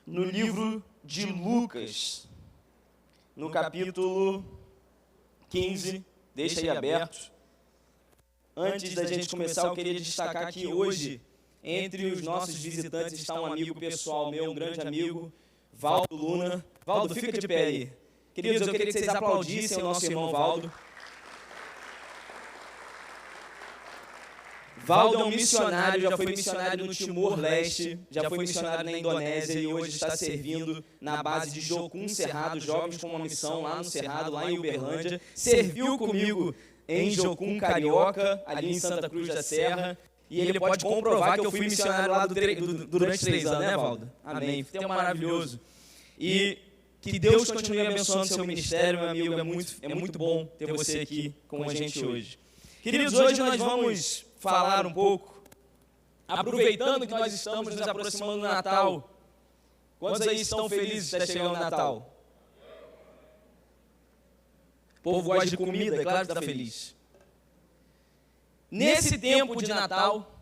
no livro de Lucas, no capítulo 15, deixa aí aberto. Antes da gente começar, eu queria destacar que hoje, entre os nossos visitantes, está um amigo pessoal meu, um grande amigo, Valdo Luna. Valdo, fica de pé aí. Queridos, eu queria que vocês aplaudissem o nosso irmão Valdo. Valdo é um missionário, já foi missionário no Timor-Leste, já foi missionário na Indonésia e hoje está servindo na base de Jocum Cerrado, Jovens com uma Missão lá no Cerrado, lá em Uberlândia. Serviu comigo em Jocum Carioca, ali em Santa Cruz da Serra, e ele pode comprovar que eu fui missionário lá durante 3 anos, né, Valdo? Amém. Foi maravilhoso. E que Deus continue abençoando seu ministério, meu amigo, é muito bom ter você aqui com a gente hoje. Queridos, hoje nós vamos falar um pouco, aproveitando que nós estamos nos aproximando do Natal. Quantos aí estão felizes de estar chegando o Natal? O povo gosta de comida, é claro que está feliz. Nesse tempo de Natal,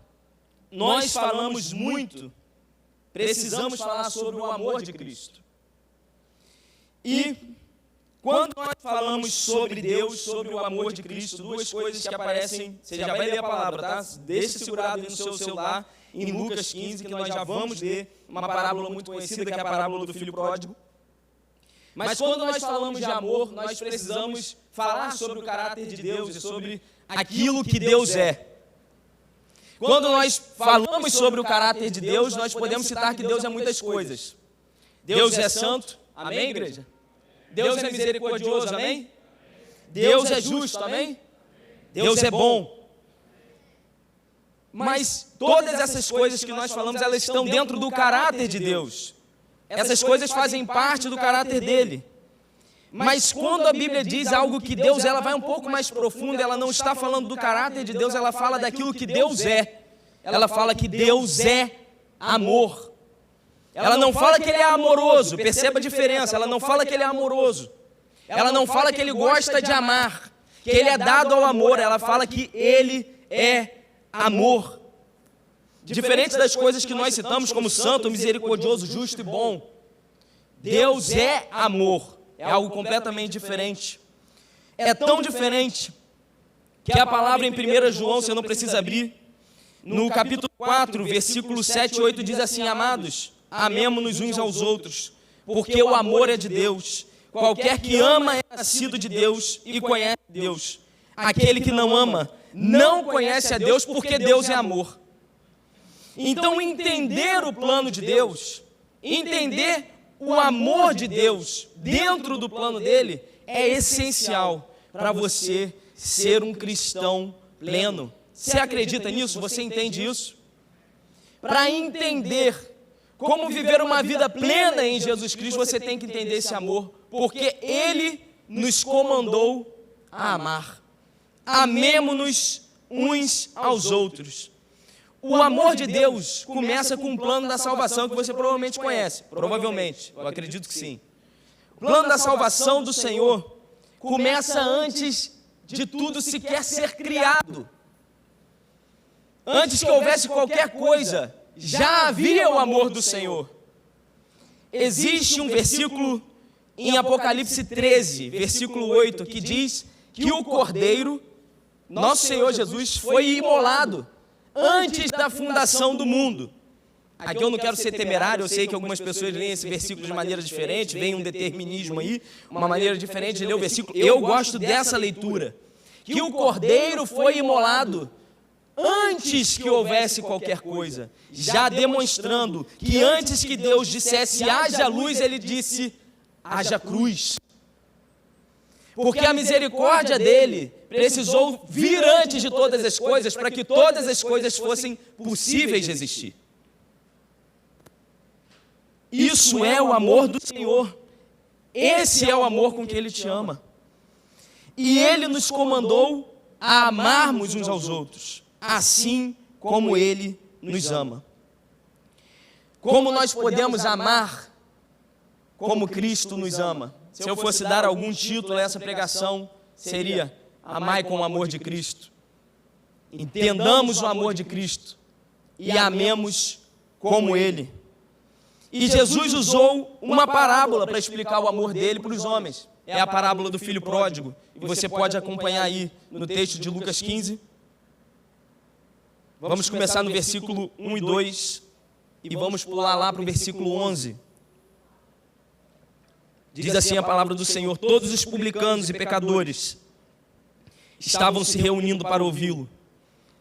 nós falamos muito, precisamos falar sobre o amor de Cristo. E quando nós falamos sobre Deus, sobre o amor de Cristo, duas coisas que aparecem, você já vai ler a palavra, tá? Deixe segurado aí no seu celular, em Lucas 15, que nós já vamos ler uma parábola muito conhecida, que é a parábola do filho pródigo. Mas quando nós falamos de amor, nós precisamos falar sobre o caráter de Deus e sobre aquilo que Deus é. Quando nós falamos sobre o caráter de Deus, nós podemos citar que Deus é muitas coisas. Deus é santo, amém, igreja? Deus é misericordioso, amém? Deus é justo, amém? Deus é bom. Mas todas essas coisas que nós falamos, elas estão dentro do caráter de Deus. Essas coisas fazem parte do caráter dele. Mas quando a Bíblia diz algo que Deus, ela vai um pouco mais profunda, ela não está falando do caráter de Deus, ela fala daquilo que Deus é. Ela fala que Deus é amor. Ela não fala que ele é amoroso, perceba a diferença, ela não fala que ele é amoroso. Ela não fala que ele gosta de amar, que ele é dado ao amor, ela fala que ele é amor. Diferente das coisas que nós citamos como santo, misericordioso, justo e bom, Deus é amor, é algo completamente diferente. É tão diferente que a palavra em 1 João, você não precisa abrir, no capítulo 4, versículos 7 e 8 diz assim: amados, amemo-nos uns aos outros, porque o amor é de Deus. Qualquer que ama é nascido de Deus e conhece Deus. Aquele que não ama não conhece a Deus, porque Deus é amor. Então, entender o plano de Deus, entender o amor de Deus dentro do plano dele, é essencial para você ser um cristão pleno. Você acredita nisso? Você entende isso? Para entender como viver uma vida plena em Jesus Cristo, você tem que entender esse amor, porque ele nos comandou a amar. Amemo-nos uns aos outros. O amor de Deus começa com o plano da salvação que você provavelmente conhece. Provavelmente, eu acredito que sim. O plano da salvação do Senhor começa antes de tudo sequer ser criado. Antes que houvesse qualquer coisa, já havia o amor do Senhor. Existe um versículo em Apocalipse 13, versículo 8, que diz que o Cordeiro, nosso Senhor Jesus, foi imolado antes da fundação do mundo. Aqui eu não quero ser temerário, eu sei que algumas pessoas leem esse versículo de maneira diferente, vem um determinismo aí, uma maneira diferente de ler o versículo. Eu gosto dessa leitura, que o Cordeiro foi imolado antes que houvesse qualquer coisa, já demonstrando que antes que Deus dissesse haja luz, ele disse haja cruz. Porque a misericórdia dele precisou vir antes de todas as coisas, para que todas as coisas fossem possíveis de existir. Isso é o amor do Senhor. Esse é o amor com que ele te ama. E ele nos comandou a amarmos uns aos outros, assim como ele nos ama. Como nós podemos amar como Cristo nos ama? Se eu fosse dar algum título a essa pregação, seria Amai com o amor de Cristo. Entendamos o amor de Cristo e amemos como Ele. E Jesus usou uma parábola para explicar o amor dele para os homens. É a parábola do filho pródigo. E você pode acompanhar aí no texto de Lucas 15. Vamos começar no versículo 1 e 2 e vamos pular lá para o versículo 11. Diz assim a palavra do Senhor: todos os publicanos e pecadores estavam se reunindo para ouvi-lo,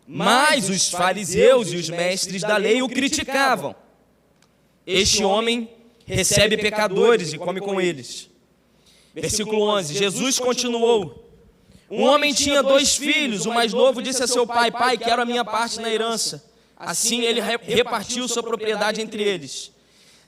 mas os fariseus e os mestres da lei o criticavam. Este homem recebe pecadores e come com eles. Versículo 11, Jesus continuou: um homem tinha 2 filhos, o mais novo disse a seu pai: pai, quero a minha parte na herança. Assim ele repartiu sua propriedade entre eles.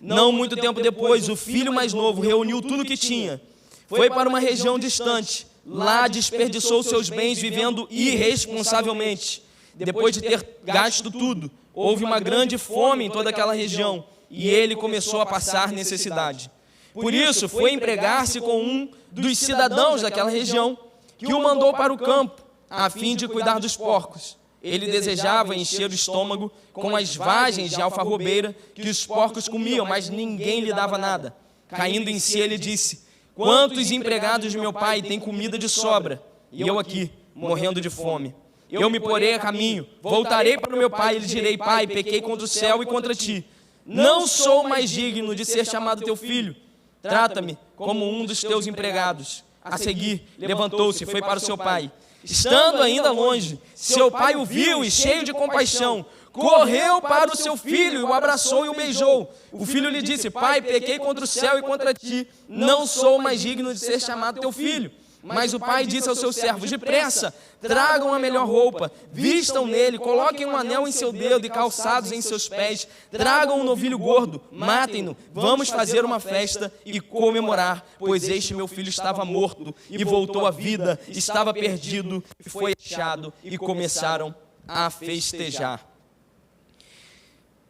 Não muito tempo depois, o filho mais novo reuniu tudo o que tinha, foi para uma região distante, lá desperdiçou seus bens vivendo irresponsavelmente. Depois de ter gasto tudo, houve uma grande fome em toda aquela região, e ele começou a passar necessidade. Por isso, foi empregar-se com um dos cidadãos daquela região, que o mandou para o campo, a fim de cuidar dos porcos. Ele desejava encher o estômago com as vagens de alfarrobeira que os porcos comiam, mas ninguém lhe dava nada. Caindo em si, ele disse: quantos empregados de meu pai têm comida de sobra, e eu aqui, morrendo de fome? Eu me porei a caminho, voltarei para o meu pai e lhe direi: pai, pequei contra o céu e contra ti. Não sou mais digno de ser chamado teu filho. Trata-me como um dos teus empregados. A seguir, levantou-se e foi para o seu pai. Estando ainda longe, seu pai o viu e, cheio de compaixão, correu para o seu filho e o abraçou e o beijou. O filho lhe disse: pai, pequei contra o céu e contra ti. Não sou mais digno de ser chamado teu filho. Mas o pai disse aos seus servos: depressa, tragam a melhor roupa, vistam nele, coloquem um anel em seu dedo e calçados em seus pés, tragam um novilho gordo, matem-no, vamos fazer uma festa e comemorar, pois este meu filho estava morto e voltou à vida, estava perdido e foi achado, e começaram a festejar.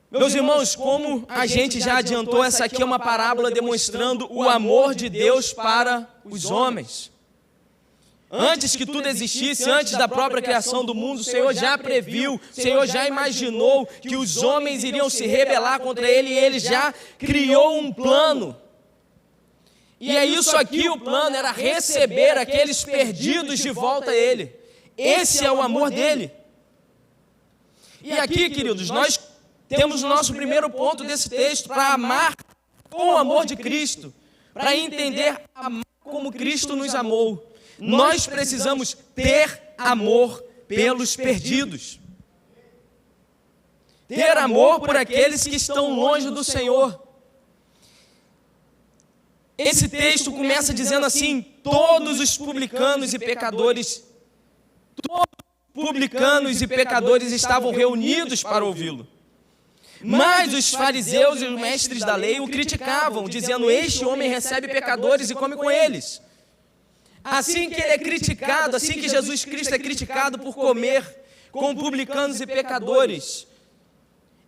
Meus irmãos, como a gente já adiantou, essa aqui é uma parábola demonstrando o amor de Deus para os homens. Antes que tudo existisse, antes da própria criação do mundo, o Senhor já previu, o Senhor já imaginou que os homens iriam se rebelar contra Ele, e Ele já criou um plano. E é isso aqui, o plano era receber aqueles perdidos de volta a Ele. Esse é o amor dEle. E aqui, queridos, nós temos o nosso primeiro ponto desse texto, para amar com o amor de Cristo, para entender amar como Cristo nos amou. Nós precisamos ter amor pelos perdidos. Ter amor por aqueles que estão longe do Senhor. Esse texto começa dizendo assim: todos os publicanos e pecadores, estavam reunidos para ouvi-lo. Mas os fariseus e os mestres da lei o criticavam, dizendo: este homem recebe pecadores e come com eles. Assim que ele é criticado, assim que Jesus Cristo é criticado por comer com publicanos e pecadores,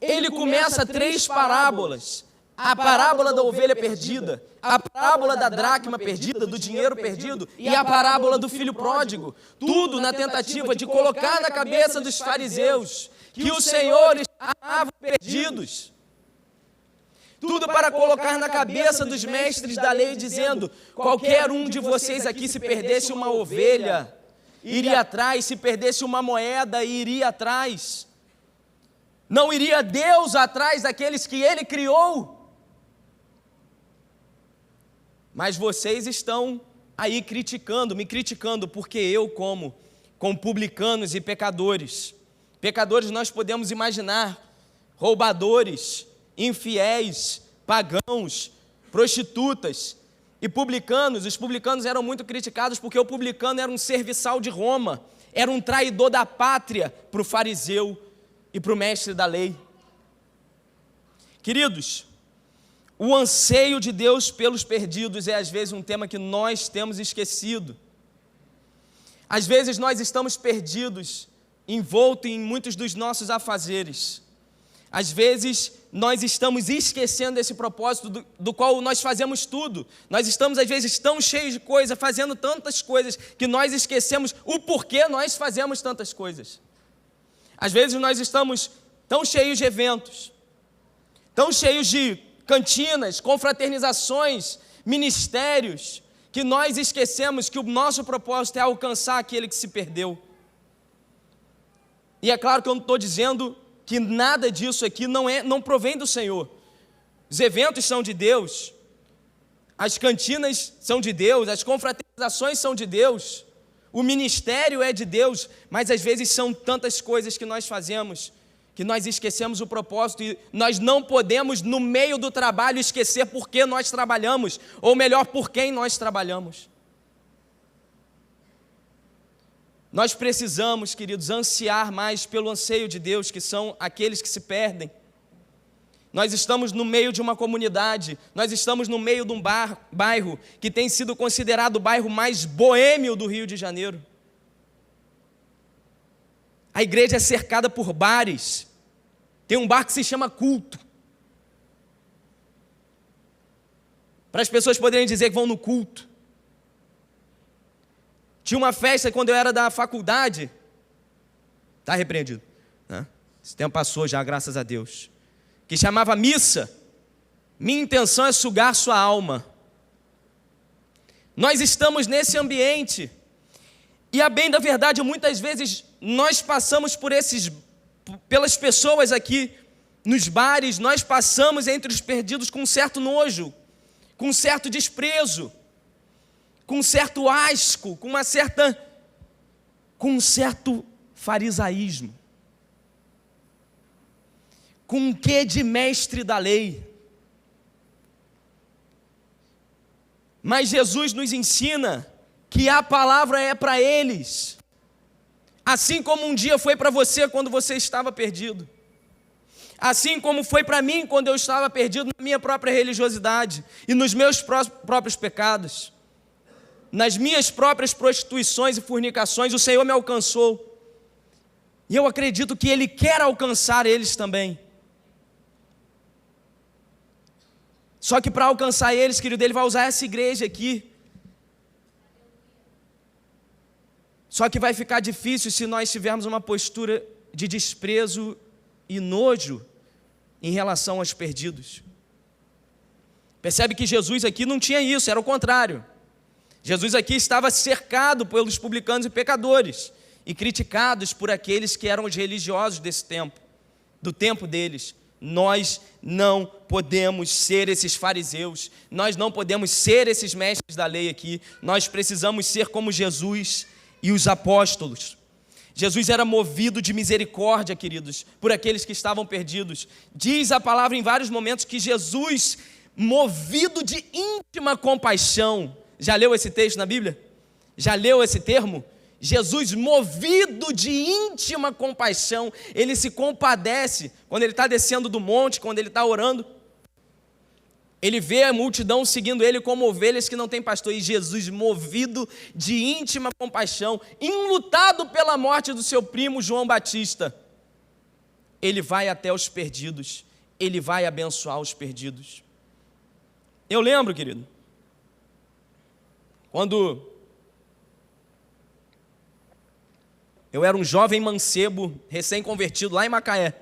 ele começa 3 parábolas. A parábola da ovelha perdida, a parábola da dracma perdida, do dinheiro perdido, e a parábola do filho pródigo. Tudo na tentativa de colocar na cabeça dos fariseus que o Senhor amava perdidos. Tudo para colocar na cabeça dos mestres da lei, dizendo: qualquer um de vocês aqui, se perdesse uma ovelha, iria atrás, se perdesse uma moeda, iria atrás. Não iria Deus atrás daqueles que Ele criou? Mas vocês estão aí me criticando, porque eu como com publicanos e pecadores. Pecadores nós podemos imaginar: roubadores, infiéis, pagãos, prostitutas. E publicanos, os publicanos eram muito criticados porque o publicano era um serviçal de Roma, era um traidor da pátria para o fariseu e para o mestre da lei. Queridos, o anseio de Deus pelos perdidos é às vezes um tema que nós temos esquecido. Às vezes nós estamos perdidos, envoltos em muitos dos nossos afazeres. Às vezes nós estamos esquecendo esse propósito do qual nós fazemos tudo. Nós estamos às vezes tão cheios de coisa, fazendo tantas coisas, que nós esquecemos o porquê nós fazemos tantas coisas. Às vezes nós estamos tão cheios de eventos, tão cheios de cantinas, confraternizações, ministérios, que nós esquecemos que o nosso propósito é alcançar aquele que se perdeu. E é claro que eu não estou dizendo que nada disso aqui não provém do Senhor. Os eventos são de Deus, as cantinas são de Deus, as confraternizações são de Deus, o ministério é de Deus, mas às vezes são tantas coisas que nós fazemos, que nós esquecemos o propósito, e nós não podemos, no meio do trabalho, esquecer por que nós trabalhamos, ou melhor, por quem nós trabalhamos. Nós precisamos, queridos, ansiar mais pelo anseio de Deus, que são aqueles que se perdem. Nós estamos no meio de uma comunidade, nós estamos no meio de um bairro que tem sido considerado o bairro mais boêmio do Rio de Janeiro. A igreja é cercada por bares, tem um bar que se chama culto, para as pessoas poderem dizer que vão no culto. Tinha uma festa quando eu era da faculdade, está repreendido, né? Esse tempo passou já, graças a Deus, que chamava missa. Minha intenção é sugar sua alma. Nós estamos nesse ambiente, e a bem da verdade, muitas vezes nós passamos pelas pessoas aqui nos bares, nós passamos entre os perdidos com um certo nojo, com um certo desprezo, com um certo asco, com um certo farisaísmo, com um quê de mestre da lei. Mas Jesus nos ensina que a palavra é para eles, assim como um dia foi para você quando você estava perdido, assim como foi para mim quando eu estava perdido na minha própria religiosidade e nos meus próprios pecados, nas minhas próprias prostituições e fornicações. O Senhor me alcançou, e eu acredito que Ele quer alcançar eles também. Só que para alcançar eles, querido, Ele vai usar essa igreja aqui. Só que vai ficar difícil se nós tivermos uma postura de desprezo e nojo em relação aos perdidos. Percebe que Jesus aqui não tinha isso, era o contrário. Jesus aqui estava cercado pelos publicanos e pecadores e criticados por aqueles que eram os religiosos desse tempo, do tempo deles. Nós não podemos ser esses fariseus, nós não podemos ser esses mestres da lei aqui, nós precisamos ser como Jesus e os apóstolos. Jesus era movido de misericórdia, queridos, por aqueles que estavam perdidos. Diz a palavra em vários momentos que Jesus, movido de íntima compaixão. Já leu esse texto na Bíblia? Já leu esse termo? Jesus, movido de íntima compaixão, Ele se compadece quando Ele está descendo do monte, quando Ele está orando. Ele vê a multidão seguindo Ele como ovelhas que não têm pastor. E Jesus, movido de íntima compaixão, enlutado pela morte do seu primo João Batista, Ele vai até os perdidos, Ele vai abençoar os perdidos. Eu lembro, querido, quando eu era um jovem mancebo, recém-convertido, lá em Macaé.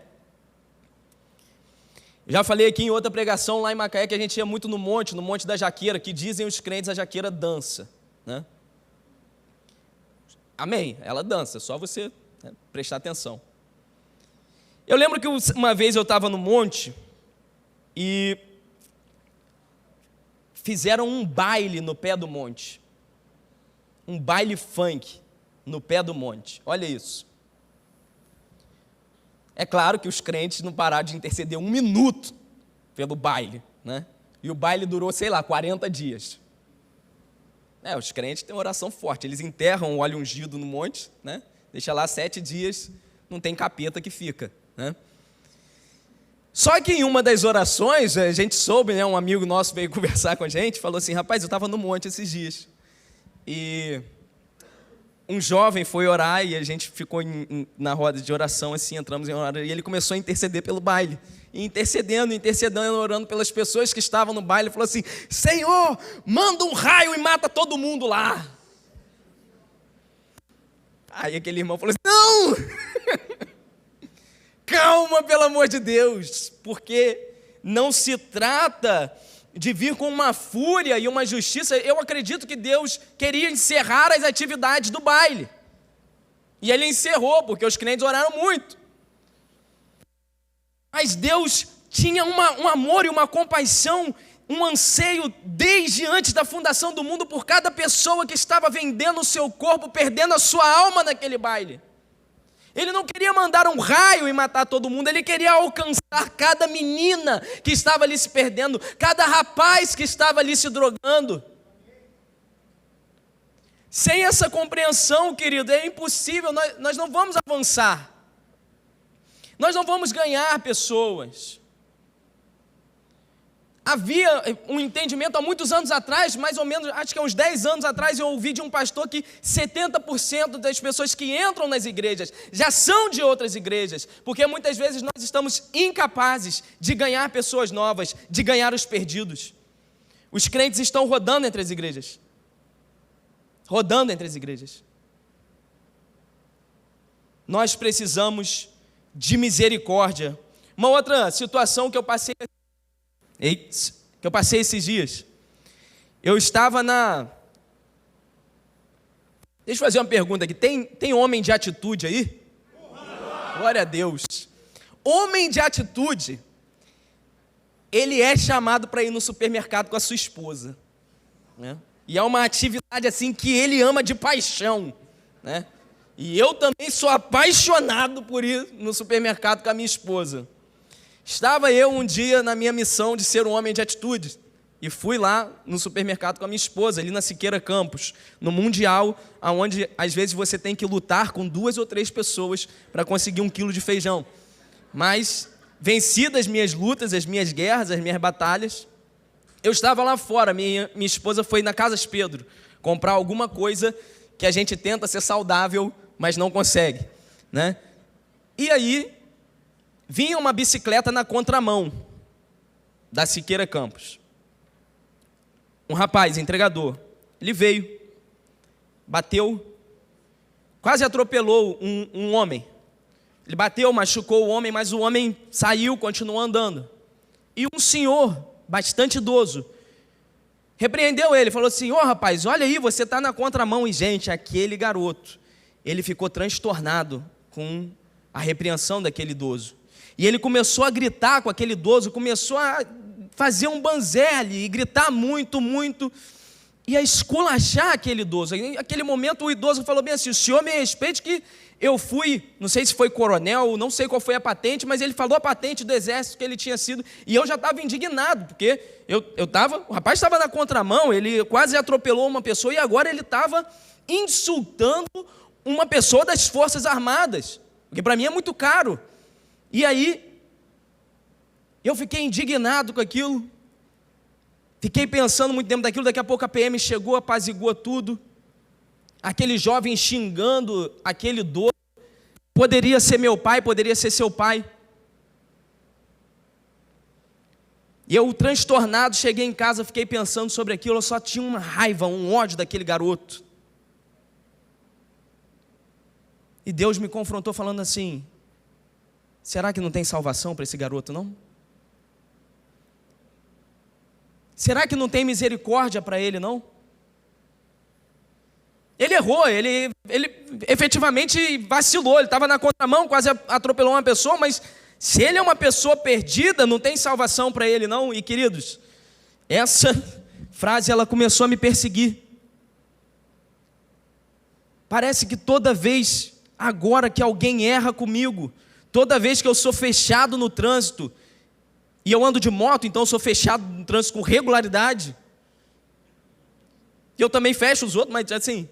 Já falei aqui em outra pregação lá em Macaé que a gente ia muito no Monte da Jaqueira, que dizem os crentes a jaqueira dança, né? Amém, ela dança, só você, né, prestar atenção. Eu lembro que uma vez eu estava no monte e fizeram um baile no pé do monte, um baile funk no pé do monte, olha isso. É claro que os crentes não pararam de interceder um minuto pelo baile, né? E o baile durou, 40 dias. Os crentes têm uma oração forte, eles enterram o óleo ungido no monte, né? Deixa lá 7 dias, não tem capeta que fica, né? Só que em uma das orações, a gente soube, né? Um amigo nosso veio conversar com a gente, falou assim: rapaz, eu estava no monte esses dias, e um jovem foi orar e a gente ficou na roda de oração, assim, entramos em oração, e ele começou a interceder pelo baile, e intercedendo, orando pelas pessoas que estavam no baile, falou assim: Senhor, manda um raio e mata todo mundo lá. Aí aquele irmão falou assim: não, calma, pelo amor de Deus, porque não se trata de vir com uma fúria e uma justiça. Eu acredito que Deus queria encerrar as atividades do baile. E Ele encerrou, porque os crentes oraram muito. Mas Deus tinha um amor e uma compaixão, um anseio desde antes da fundação do mundo por cada pessoa que estava vendendo o seu corpo, perdendo a sua alma naquele baile. Ele não queria mandar um raio e matar todo mundo, Ele queria alcançar cada menina que estava ali se perdendo, cada rapaz que estava ali se drogando. Sem essa compreensão, querido, é impossível, nós não vamos avançar. Nós não vamos ganhar pessoas. Havia um entendimento há muitos anos atrás, mais ou menos, acho que há uns 10 anos atrás, eu ouvi de um pastor que 70% das pessoas que entram nas igrejas já são de outras igrejas, porque muitas vezes nós estamos incapazes de ganhar pessoas novas, de ganhar os perdidos. Os crentes estão rodando entre as igrejas. Rodando entre as igrejas. Nós precisamos de misericórdia. Uma outra situação que eu passei esses dias. Eu estava Deixa eu fazer uma pergunta aqui. Tem homem de atitude aí? Glória a Deus. Homem de atitude, ele é chamado para ir no supermercado com a sua esposa, né? E é uma atividade assim que ele ama de paixão, né? E eu também sou apaixonado por ir no supermercado com a minha esposa. Estava eu um dia na minha missão de ser um homem de atitude e fui lá no supermercado com a minha esposa, ali na Siqueira Campos, no Mundial, onde às vezes você tem que lutar com 2 ou 3 pessoas para conseguir 1 quilo de feijão. Mas, vencidas as minhas lutas, as minhas guerras, as minhas batalhas, eu estava lá fora, minha esposa foi na Casas Pedro comprar alguma coisa que a gente tenta ser saudável, mas não consegue, né? E aí, vinha uma bicicleta na contramão da Siqueira Campos. Um rapaz, entregador, ele veio, bateu, quase atropelou um homem. Ele bateu, machucou o homem, mas o homem saiu, continuou andando. E um senhor, bastante idoso, repreendeu ele, falou assim: ô rapaz, olha aí, você está na contramão. E gente, aquele garoto, ele ficou transtornado com a repreensão daquele idoso. E ele começou a gritar com aquele idoso, começou a fazer um banzé ali, e gritar muito, muito, e a esculachar aquele idoso. Naquele momento o idoso falou bem assim: o senhor me respeite que eu fui, não sei se foi coronel, não sei qual foi a patente, mas ele falou a patente do exército que ele tinha sido, e eu já estava indignado, porque o rapaz estava na contramão, ele quase atropelou uma pessoa, e agora ele estava insultando uma pessoa das Forças Armadas, porque para mim é muito caro. E aí, eu fiquei indignado com aquilo, fiquei pensando muito tempo daquilo. Daqui a pouco a PM chegou, apaziguou tudo, aquele jovem xingando aquele idoso, poderia ser meu pai, poderia ser seu pai. E eu, transtornado, cheguei em casa, fiquei pensando sobre aquilo, eu só tinha uma raiva, um ódio daquele garoto. E Deus me confrontou falando assim: será que não tem salvação para esse garoto, não? Será que não tem misericórdia para ele, não? Ele errou, ele efetivamente vacilou, ele estava na contramão, quase atropelou uma pessoa, mas se ele é uma pessoa perdida, não tem salvação para ele, não? E queridos, essa frase ela começou a me perseguir. Parece que toda vez agora que alguém erra comigo, toda vez que eu sou fechado no trânsito, e eu ando de moto, então eu sou fechado no trânsito com regularidade, e eu também fecho os outros, mas assim,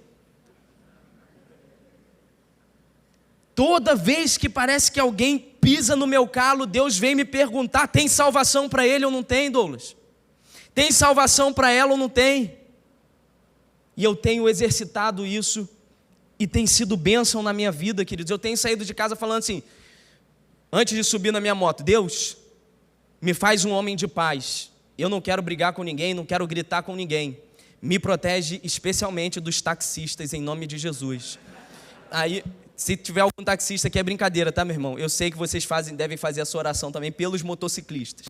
toda vez que parece que alguém pisa no meu calo, Deus vem me perguntar: tem salvação para ele ou não tem, Douglas? Tem salvação para ela ou não tem? E eu tenho exercitado isso, e tem sido bênção na minha vida, queridos. Eu tenho saído de casa falando assim, antes de subir na minha moto: Deus, me faz um homem de paz. Eu não quero brigar com ninguém, não quero gritar com ninguém. Me protege especialmente dos taxistas, em nome de Jesus. Aí, se tiver algum taxista aqui, é brincadeira, tá, meu irmão? Eu sei que vocês devem fazer essa oração também pelos motociclistas.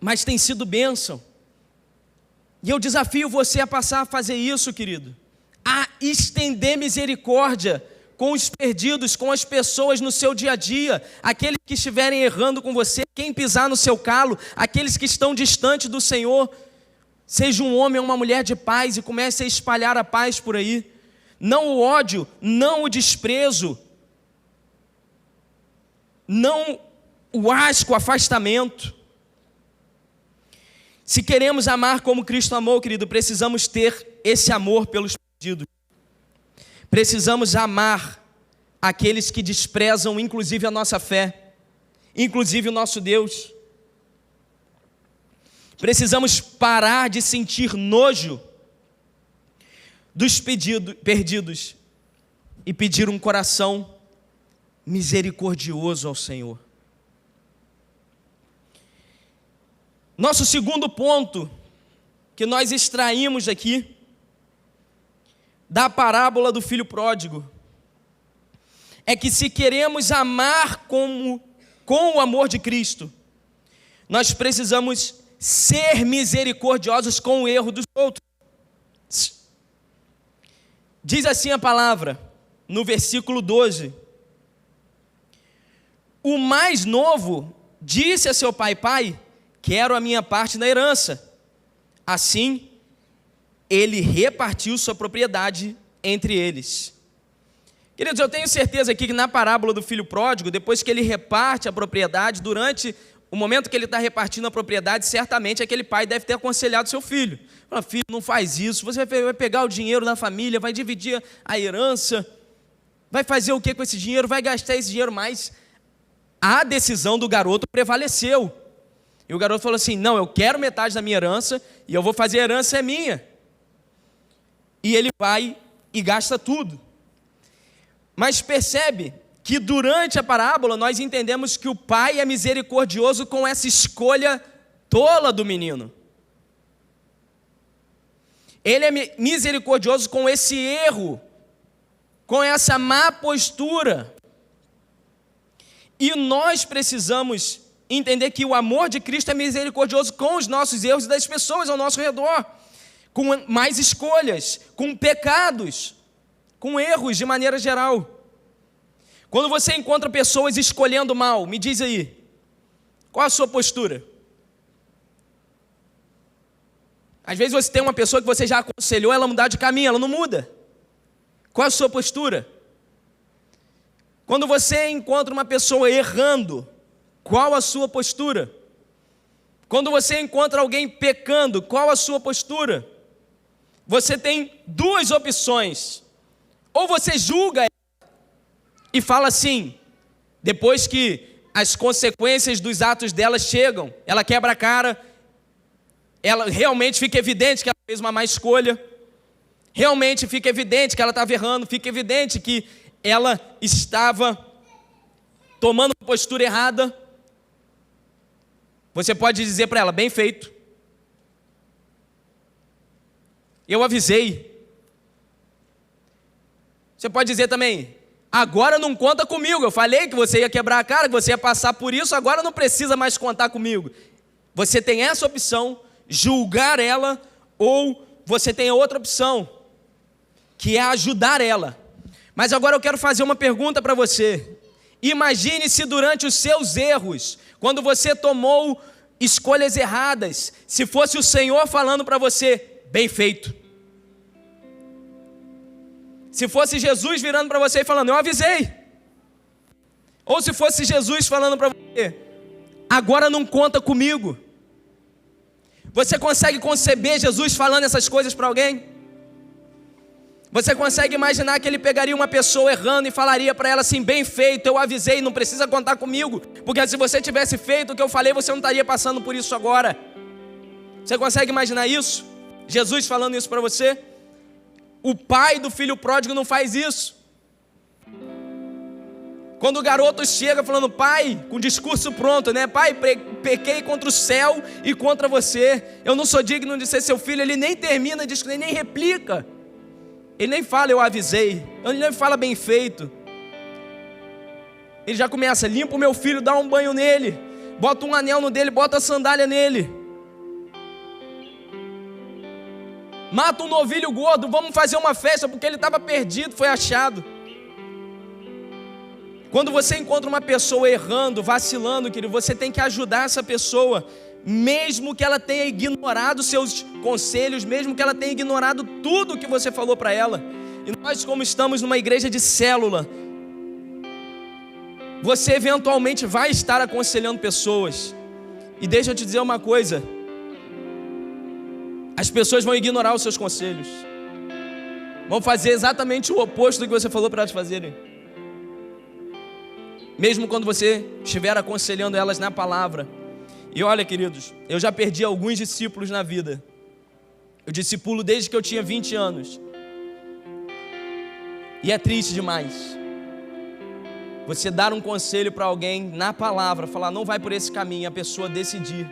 mas tem sido bênção. E eu desafio você a passar a fazer isso, querido, a estender misericórdia com os perdidos, com as pessoas no seu dia a dia, aqueles que estiverem errando com você, quem pisar no seu calo, aqueles que estão distantes do Senhor. Seja um homem ou uma mulher de paz e comece a espalhar a paz por aí. Não o ódio, não o desprezo, não o asco, o afastamento. Se queremos amar como Cristo amou, querido, precisamos ter esse amor pelos perdidos. Precisamos amar aqueles que desprezam inclusive a nossa fé, inclusive o nosso Deus. Precisamos parar de sentir nojo dos perdidos e pedir um coração misericordioso ao Senhor. Nosso segundo ponto que nós extraímos aqui da parábola do filho pródigo é que se queremos amar com o amor de Cristo, nós precisamos ser misericordiosos com o erro dos outros. Diz assim a palavra, no versículo 12: o mais novo disse a seu pai: pai, quero a minha parte na herança. Assim, ele repartiu sua propriedade entre eles. Queridos, eu tenho certeza aqui que na parábola do filho pródigo, depois que ele reparte a propriedade, durante o momento que ele está repartindo a propriedade, certamente aquele pai deve ter aconselhado seu filho. Fala: filho, não faz isso, você vai pegar o dinheiro da família, vai dividir a herança, vai fazer o que com esse dinheiro, vai gastar esse dinheiro, mas a decisão do garoto prevaleceu. E o garoto falou assim: não, eu quero metade da minha herança e eu vou fazer a herança é minha. E ele vai e gasta tudo. Mas percebe que durante a parábola nós entendemos que o pai é misericordioso com essa escolha tola do menino. Ele é misericordioso com esse erro, com essa má postura. E nós precisamos entender que o amor de Cristo é misericordioso com os nossos erros e das pessoas ao nosso redor, com mais escolhas, com pecados, com erros de maneira geral. Quando você encontra pessoas escolhendo mal, me diz aí, qual a sua postura? Às vezes você tem uma pessoa que você já aconselhou ela a mudar de caminho, ela não muda. Qual a sua postura? Quando você encontra uma pessoa errando, qual a sua postura? Quando você encontra alguém pecando, qual a sua postura? Você tem duas opções. Ou você julga ela e fala assim, depois que as consequências dos atos dela chegam, ela quebra a cara, ela realmente fica evidente que ela fez uma má escolha, realmente fica evidente que ela estava errando, fica evidente que ela estava tomando uma postura errada. Você pode dizer para ela: bem feito, eu avisei. Você pode dizer também: agora não conta comigo, eu falei que você ia quebrar a cara, que você ia passar por isso, agora não precisa mais contar comigo. Você tem essa opção, julgar ela, ou você tem a outra opção, que é ajudar ela. Mas agora eu quero fazer uma pergunta para você. Imagine se durante os seus erros, quando você tomou escolhas erradas, se fosse o Senhor falando para você: bem feito. Se fosse Jesus virando para você e falando: eu avisei. Ou se fosse Jesus falando para você: agora não conta comigo. Você consegue conceber Jesus falando essas coisas para alguém? Você consegue imaginar que ele pegaria uma pessoa errando e falaria para ela assim: bem feito, eu avisei, não precisa contar comigo, porque se você tivesse feito o que eu falei, você não estaria passando por isso agora. Você consegue imaginar isso? Jesus falando isso para você? O pai do filho pródigo não faz isso. Quando o garoto chega falando: pai, com o discurso pronto, né? Pai, pequei contra o céu e contra você, eu não sou digno de ser seu filho. Ele nem termina, ele nem replica. Ele nem fala: eu avisei. Ele nem fala: bem feito. Ele já começa: limpa o meu filho, dá um banho nele, bota um anel no dele, bota a sandália nele. Mata um novilho gordo, vamos fazer uma festa, porque ele estava perdido, foi achado. Quando você encontra uma pessoa errando, vacilando, querido, você tem que ajudar essa pessoa, mesmo que ela tenha ignorado seus conselhos, mesmo que ela tenha ignorado tudo que você falou para ela. E nós, como estamos numa igreja de célula, você eventualmente vai estar aconselhando pessoas. E deixa eu te dizer uma coisa: as pessoas vão ignorar os seus conselhos, vão fazer exatamente o oposto do que você falou para elas fazerem. Mesmo quando você estiver aconselhando elas na palavra. E olha, queridos, eu já perdi alguns discípulos na vida. Eu discipulo desde que eu tinha 20 anos. E é triste demais você dar um conselho para alguém na palavra, falar não vai por esse caminho, e a pessoa decidir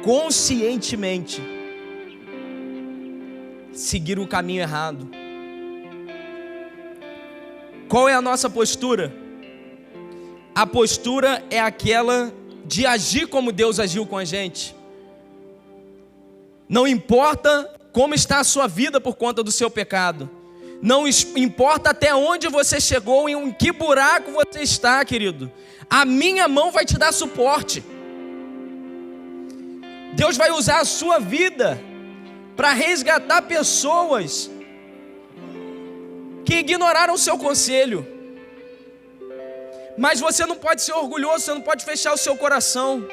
conscientemente seguir o caminho errado. Qual é a nossa postura? A postura é aquela de agir como Deus agiu com a gente. Não importa como está a sua vida por conta do seu pecado. Não importa até onde você chegou, em que buraco você está, querido. A minha mão vai te dar suporte. Deus vai usar a sua vida para resgatar pessoas que ignoraram o seu conselho. Mas você não pode ser orgulhoso, você não pode fechar o seu coração.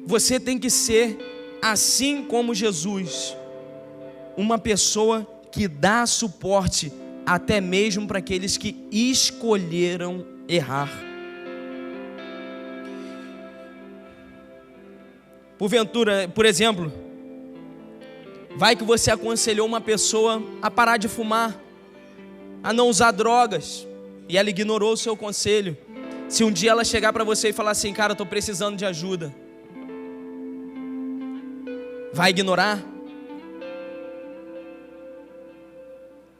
Você tem que ser assim como Jesus, uma pessoa que dá suporte até mesmo para aqueles que escolheram errar. Porventura, por exemplo, vai que você aconselhou uma pessoa a parar de fumar, a não usar drogas, e ela ignorou o seu conselho. Se um dia ela chegar para você e falar assim: cara, eu estou precisando de ajuda, vai ignorar?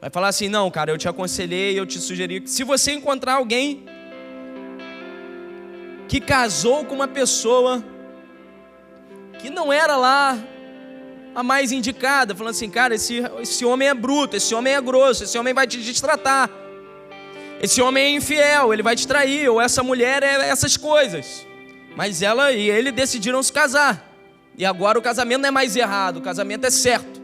Vai falar assim: não, cara, eu te aconselhei, eu te sugeri. Se você encontrar alguém que casou com uma pessoa que não era lá a mais indicada, falando assim: cara, esse homem é bruto, esse homem é grosso, esse homem vai te destratar, esse homem é infiel, ele vai te trair, ou essa mulher é essas coisas. Mas ela e ele decidiram se casar, e agora o casamento não é mais errado, o casamento é certo.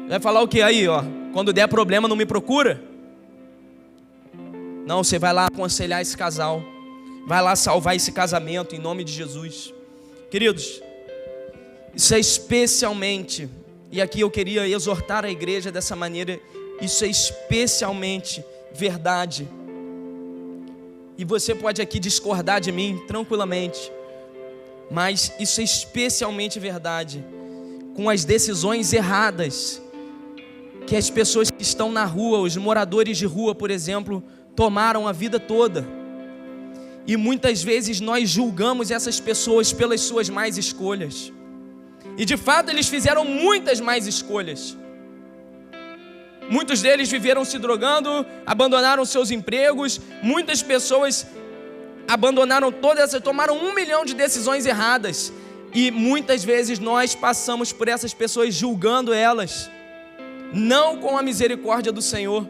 Vai falar o que aí, ó? Quando der problema não me procura? Não, você vai lá aconselhar esse casal, vai lá salvar esse casamento em nome de Jesus. Queridos, isso é especialmente, e aqui eu queria exortar a igreja dessa maneira, isso é especialmente verdade. E você pode aqui discordar de mim tranquilamente, mas isso é especialmente verdade com as decisões erradas que as pessoas que estão na rua, os moradores de rua, por exemplo, tomaram a vida toda. E muitas vezes nós julgamos essas pessoas pelas suas más escolhas. E de fato eles fizeram muitas más escolhas. Muitos deles viveram se drogando, abandonaram seus empregos. Muitas pessoas abandonaram tomaram 1 milhão de decisões erradas. E muitas vezes nós passamos por essas pessoas julgando elas, não com a misericórdia do Senhor.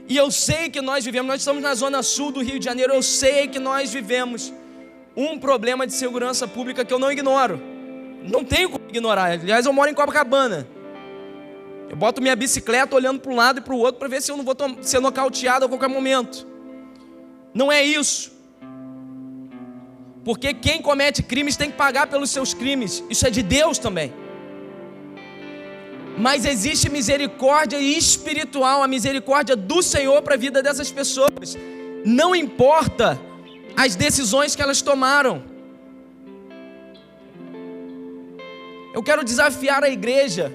E eu sei que nós estamos na zona sul do Rio de Janeiro, eu sei que nós vivemos um problema de segurança pública que eu não ignoro. Não tenho como ignorar. Aliás, eu moro em Copacabana. Eu boto minha bicicleta olhando para um lado e para o outro para ver se eu não vou ser nocauteado a qualquer momento. Não é isso. Porque quem comete crimes tem que pagar pelos seus crimes. Isso é de Deus também. Mas existe misericórdia espiritual, a misericórdia do Senhor para a vida dessas pessoas. Não importa as decisões que elas tomaram. Eu quero desafiar a igreja.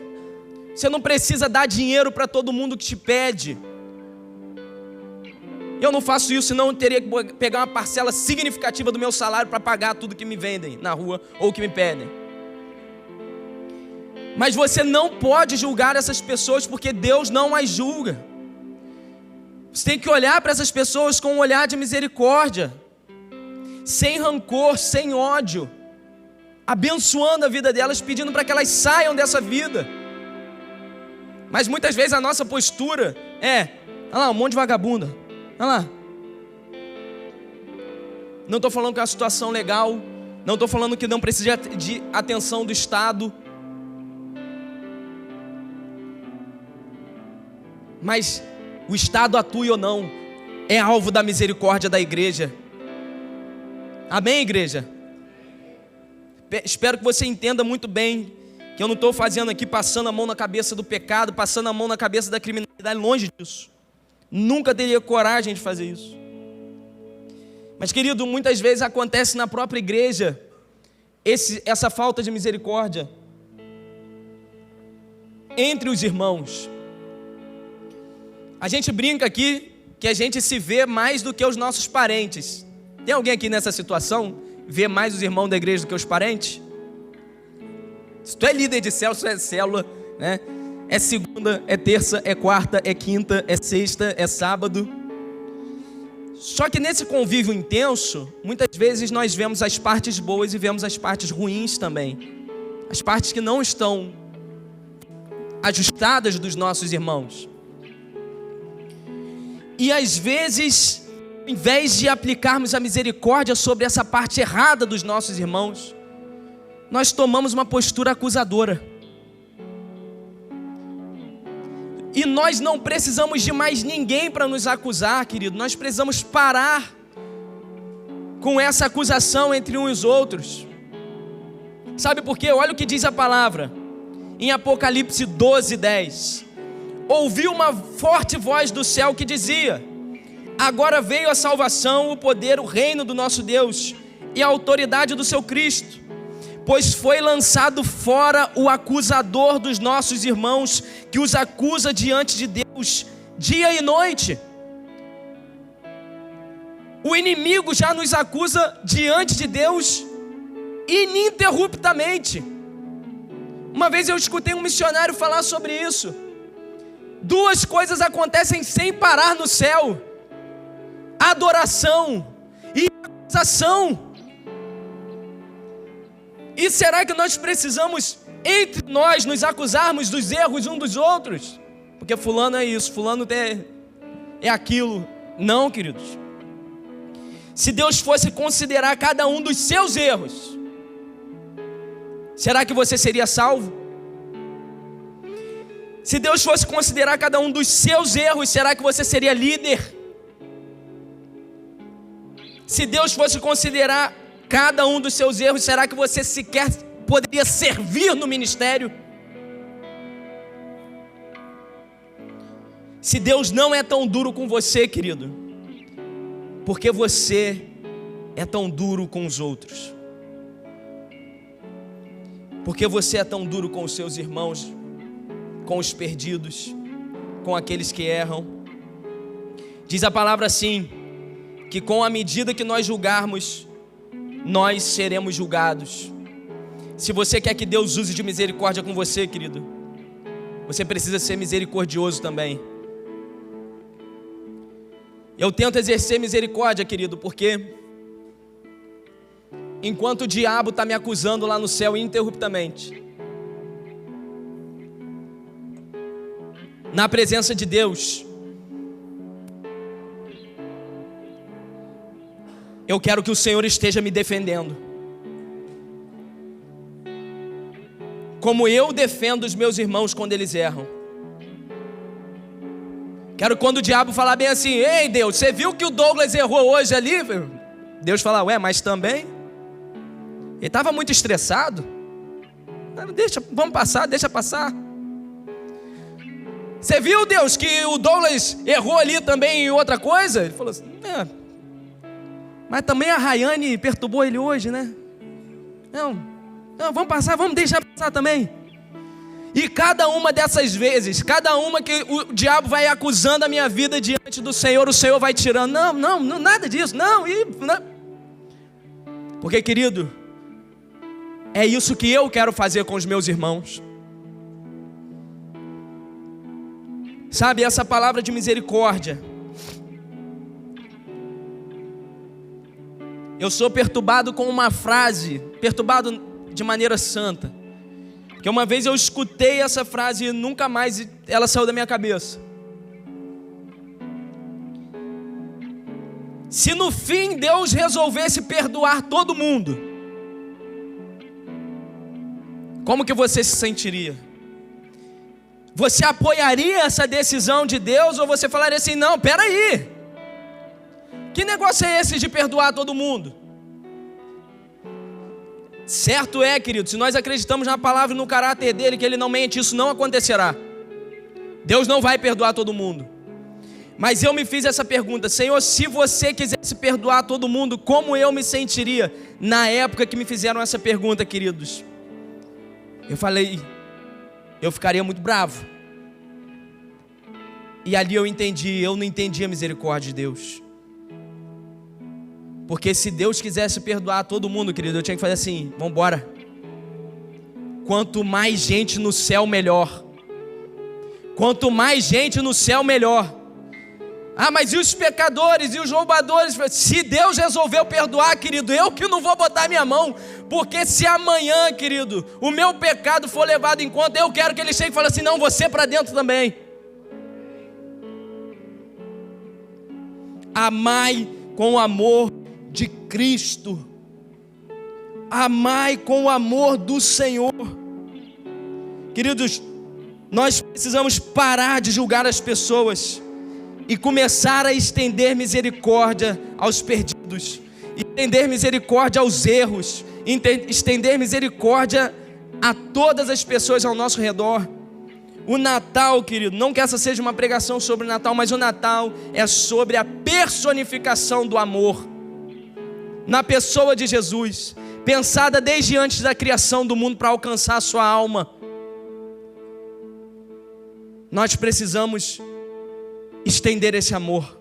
Você não precisa dar dinheiro para todo mundo que te pede. Eu não faço isso, senão eu teria que pegar uma parcela significativa do meu salário para pagar tudo que me vendem na rua ou que me pedem. Mas você não pode julgar essas pessoas, porque Deus não as julga. Você tem que olhar para essas pessoas com um olhar de misericórdia, sem rancor, sem ódio, abençoando a vida delas, pedindo para que elas saiam dessa vida. Mas muitas vezes a nossa postura é: olha lá, um monte de vagabunda, olha lá. Não estou falando que é uma situação legal, não estou falando que não precisa de atenção do Estado, mas o Estado atue ou não, é alvo da misericórdia da igreja. Amém, igreja? Espero que você entenda muito bem que eu não estou fazendo aqui passando a mão na cabeça do pecado, passando a mão na cabeça da criminalidade, longe disso. Nunca teria coragem de fazer isso. Mas, querido, muitas vezes acontece na própria igreja essa falta de misericórdia entre os irmãos. A gente brinca aqui que a gente se vê mais do que os nossos parentes. Tem alguém aqui nessa situação? Vê mais os irmãos da igreja do que os parentes? Se tu é líder de célula, se tu é célula, né? É segunda, é terça, é quarta, é quinta, é sexta, é sábado. Só que nesse convívio intenso, muitas vezes nós vemos as partes boas e vemos as partes ruins também. As partes que não estão ajustadas dos nossos irmãos. E às vezes, em vez de aplicarmos a misericórdia sobre essa parte errada dos nossos irmãos, nós tomamos uma postura acusadora. E nós não precisamos de mais ninguém para nos acusar, querido. Nós precisamos parar com essa acusação entre uns e os outros. Sabe por quê? Olha o que diz a palavra em Apocalipse 12:10. Ouvi uma forte voz do céu que dizia: agora veio a salvação, o poder, o reino do nosso Deus e a autoridade do seu Cristo, pois foi lançado fora o acusador dos nossos irmãos, que os acusa diante de Deus dia e noite. O inimigo já nos acusa diante de Deus ininterruptamente. Uma vez eu escutei um missionário falar sobre isso. Duas coisas acontecem sem parar no céu: adoração e acusação. E será que nós precisamos, entre nós, nos acusarmos dos erros uns dos outros? Porque fulano é isso, fulano é aquilo. Não, queridos. Se Deus fosse considerar cada um dos seus erros, será que você seria salvo? Se Deus fosse considerar cada um dos seus erros, será que você seria líder? Se Deus fosse considerar cada um dos seus erros, será que você sequer poderia servir no ministério? Se Deus não é tão duro com você, querido, por que você é tão duro com os outros? Por que você é tão duro com os seus irmãos, com os perdidos, com aqueles que erram? Diz a palavra assim, que com a medida que nós julgarmos, nós seremos julgados. Se você quer que Deus use de misericórdia com você, querido, você precisa ser misericordioso também. Eu tento exercer misericórdia, querido, porque enquanto o diabo está me acusando lá no céu ininterruptamente, na presença de Deus, eu quero que o Senhor esteja me defendendo, como eu defendo os meus irmãos quando eles erram. Quero quando o diabo falar bem assim: ei Deus, você viu que o Douglas errou hoje ali? Deus falar: ué, mas também ele estava muito estressado. Deixa, vamos passar, deixa passar. Você viu, Deus, que o Douglas errou ali também em outra coisa? Ele falou assim: mas também a Rayane perturbou ele hoje, né? Não, vamos passar, vamos deixar passar também. E cada uma dessas vezes, cada uma que o diabo vai acusando a minha vida diante do Senhor, o Senhor vai tirando. Não, nada disso, não. Porque, querido, é isso que eu quero fazer com os meus irmãos. Sabe, essa palavra de misericórdia, Eu sou perturbado com uma frase, perturbado de maneira santa, que uma vez eu escutei essa frase e nunca mais ela saiu da minha cabeça. Se no fim Deus resolvesse perdoar todo mundo, como que você se sentiria? Você apoiaria essa decisão de Deus ou você falaria assim, não, peraí, que negócio é esse de perdoar todo mundo? Certo é, querido, se nós acreditamos na palavra e no caráter dele, que ele não mente, isso não acontecerá. Deus não vai perdoar todo mundo. Mas eu me fiz essa pergunta, Senhor, se você quisesse perdoar todo mundo, como eu me sentiria na época que me fizeram essa pergunta, queridos? Eu falei, eu ficaria muito bravo. E ali eu não entendi a misericórdia de Deus. Porque se Deus quisesse perdoar todo mundo, querido, eu tinha que fazer assim, vamos embora. Quanto mais gente no céu, melhor. Quanto mais gente no céu, melhor. Ah, mas e os pecadores e os roubadores? Se Deus resolveu perdoar, querido, eu que não vou botar minha mão. Porque se amanhã, querido, o meu pecado for levado em conta, eu quero que ele chegue e fale assim, não, você para dentro também. Amai com o amor de Cristo. Amai com o amor do Senhor. Queridos, nós precisamos parar de julgar as pessoas e começar a estender misericórdia aos perdidos, estender misericórdia aos erros, estender misericórdia a todas as pessoas ao nosso redor. O Natal, querido, não que essa seja uma pregação sobre o Natal, mas o Natal é sobre a personificação do amor na pessoa de Jesus, pensada desde antes da criação do mundo para alcançar a sua alma. Nós precisamos estender esse amor.